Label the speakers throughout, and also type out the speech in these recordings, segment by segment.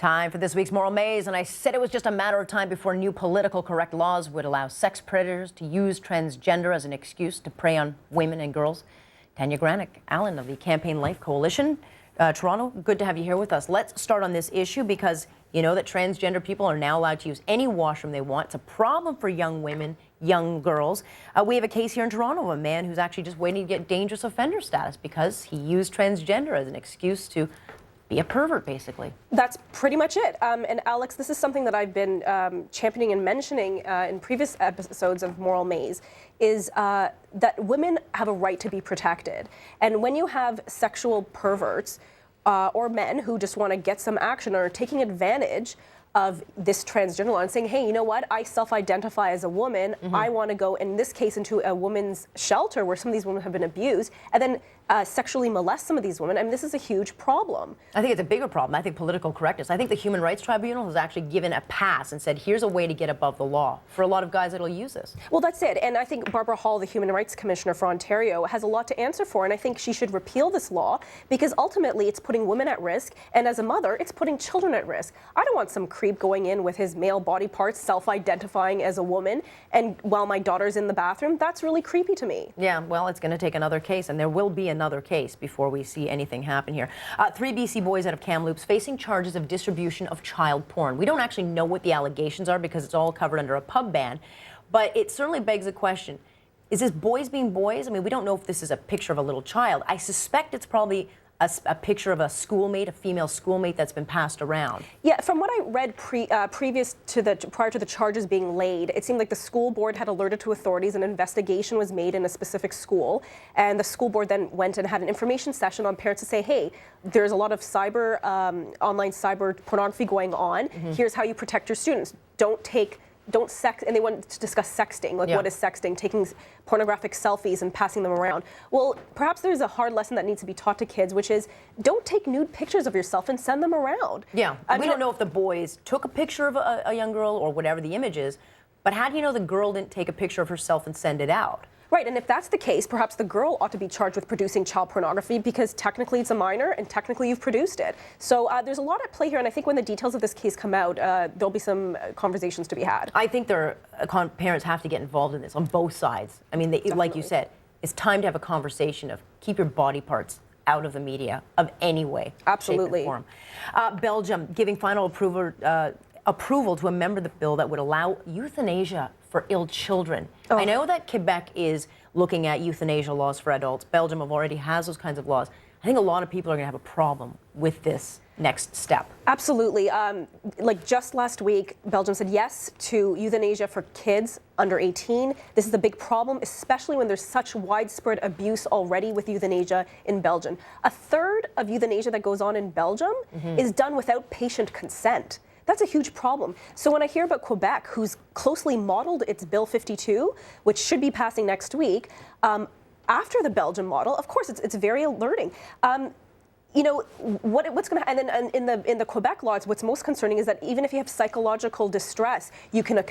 Speaker 1: Time for this week's Moral Maze, and I said it was just a matter of time before new political correct laws would allow sex predators to use transgender as an excuse to prey on women and girls. TANYA GRANIC Allen of the Campaign Life Coalition, Toronto, good to have you here with us. Let's start on this issue because you know that transgender people are now allowed to use any washroom they want. It's a problem for young women, young girls. We have a case here in Toronto of a man who's actually just waiting to get dangerous offender status because he used transgender as an excuse to be a pervert, basically.
Speaker 2: That's pretty much it. And Alex, this is something that I've been championing and mentioning in previous episodes of Moral Maze, is that women have a right to be protected. And when you have sexual perverts or men who just want to get some action or are taking advantage of this transgender law and saying, hey, you know what, I self-identify as a woman, I want to go, in this case, into a women's shelter where some of these women have been abused, and then sexually molest some of these women. I mean, this is a huge problem. I
Speaker 1: think it's a bigger problem. I think political correctness. I think the Human Rights Tribunal has actually given a pass and said, here's a way to get above the law for a lot of guys that'll use this.
Speaker 2: Well, that's it. And I think Barbara Hall, the Human Rights Commissioner for Ontario, has a lot to answer for. And I think she should repeal this law because ultimately it's putting women at risk. And as a mother, it's putting children at risk. I don't want some creep going in with his male body parts, self-identifying as a woman, and while my daughter's in the bathroom. That's really creepy to me.
Speaker 1: Yeah, well, it's going to take another case, and there will be another case before we see anything happen here. 3 BC boys out of Kamloops facing charges of distribution of child porn. We don't actually know what the allegations are because it's all covered under a pub ban, but it certainly begs the question, is this boys being boys? I mean, we don't know if this is a picture of a little child. I suspect it's probably a picture of a schoolmate, a female schoolmate that's been passed around.
Speaker 2: Yeah, from what I read prior to the charges being laid, it seemed like the school board had alerted to authorities, an investigation was made in a specific school, and the school board then went and had an information session on parents to say, hey, there's a lot of online cyber pornography going on. Here's how you protect your students. Don't sex, and they wanted to discuss sexting, like what is sexting, taking pornographic selfies and passing them around. Well, perhaps there's a hard lesson that needs to be taught to kids, which is don't take nude pictures of yourself and send them around.
Speaker 1: Yeah, we don't know if the boys took a picture of a young girl or whatever the image is, but how do you know the girl didn't take a picture of herself and send it out?
Speaker 2: Right, and if that's the case, perhaps the girl ought to be charged with producing child pornography because technically it's a minor and technically you've produced it. So there's a lot at play here, and I think when the details of this case come out, there'll be some conversations to be had.
Speaker 1: I think parents have to get involved in this on both sides. I mean, like you said, it's time to have a conversation of keep your body parts out of the media of any way.
Speaker 2: Absolutely.
Speaker 1: Shape, or form. Belgium giving final approval to amend the bill that would allow euthanasia for ill children. I know that Quebec is looking at euthanasia laws for adults. Belgium already has those kinds of laws. I think a lot of people are going to have a problem with this next step.
Speaker 2: Absolutely. Like just last week, Belgium said yes to euthanasia for kids under 18. This is a big problem, especially when there's such widespread abuse already with euthanasia in Belgium. A third of euthanasia that goes on in Belgium is done without patient consent. That's a huge problem. So when I hear about Quebec, who's closely modeled its Bill 52, which should be passing next week, after the Belgian model, of course, it's very alerting. You know, what's going to happen, and in the Quebec laws, what's most concerning is that even if you have psychological distress, you can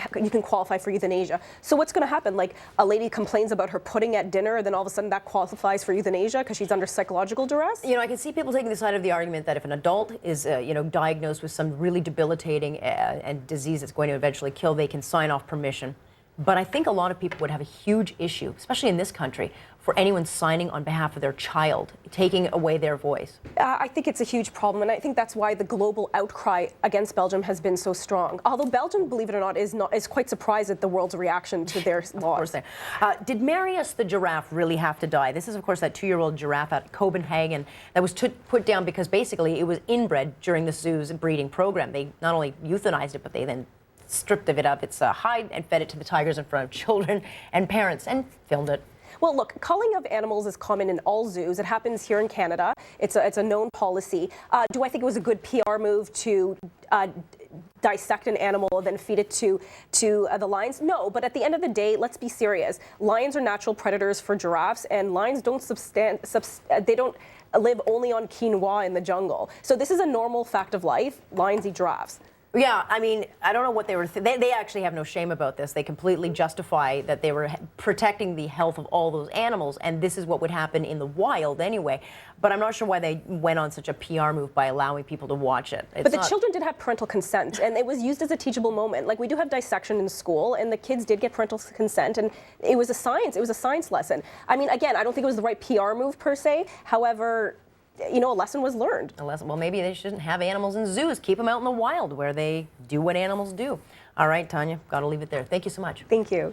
Speaker 2: qualify for euthanasia. So what's going to happen? Like a lady complains about her pudding at dinner, and then all of a sudden that qualifies for euthanasia because she's under psychological duress?
Speaker 1: You know, I can see people taking the side of the argument that if an adult is, diagnosed with some really debilitating and disease that's going to eventually kill, they can sign off permission. But I think a lot of people would have a huge issue, especially in this country, for anyone signing on behalf of their child, taking away their voice.
Speaker 2: I think it's a huge problem, and I think that's why the global outcry against Belgium has been so strong. Although Belgium, believe it or not, is quite surprised at the world's reaction to their laws.
Speaker 1: Of course. Did Marius the giraffe really have to die? This is, of course, that 2-year-old giraffe out of Copenhagen that was put down because basically it was inbred during the zoo's breeding program. They not only euthanized it, but they then stripped of its hide and fed it to the tigers in front of children and parents and filmed it.
Speaker 2: Well, look, culling of animals is common in all zoos. It happens here in Canada. It's a known policy. Do I think it was a good PR move to dissect an animal and then feed it to the lions? No, but at the end of the day, let's be serious. Lions are natural predators for giraffes, and lions they don't live only on quinoa in the jungle. So this is a normal fact of life. Lions eat giraffes.
Speaker 1: Yeah, I mean, I don't know what they were. They actually have no shame about this. They completely justify that they were protecting the health of all those animals, and this is what would happen in the wild anyway. But I'm not sure why they went on such a PR move by allowing people to watch it.
Speaker 2: But the children did have parental consent, and it was used as a teachable moment. Like, we do have dissection in school, and the kids did get parental consent, and it was a science lesson. I mean, again, I don't think it was the right PR move per se. However, you know, a lesson was learned. Well,
Speaker 1: maybe they shouldn't have animals in zoos. Keep them out in the wild where they do what animals do. All right, Tanya, got to leave it there. Thank you so much.
Speaker 2: Thank you.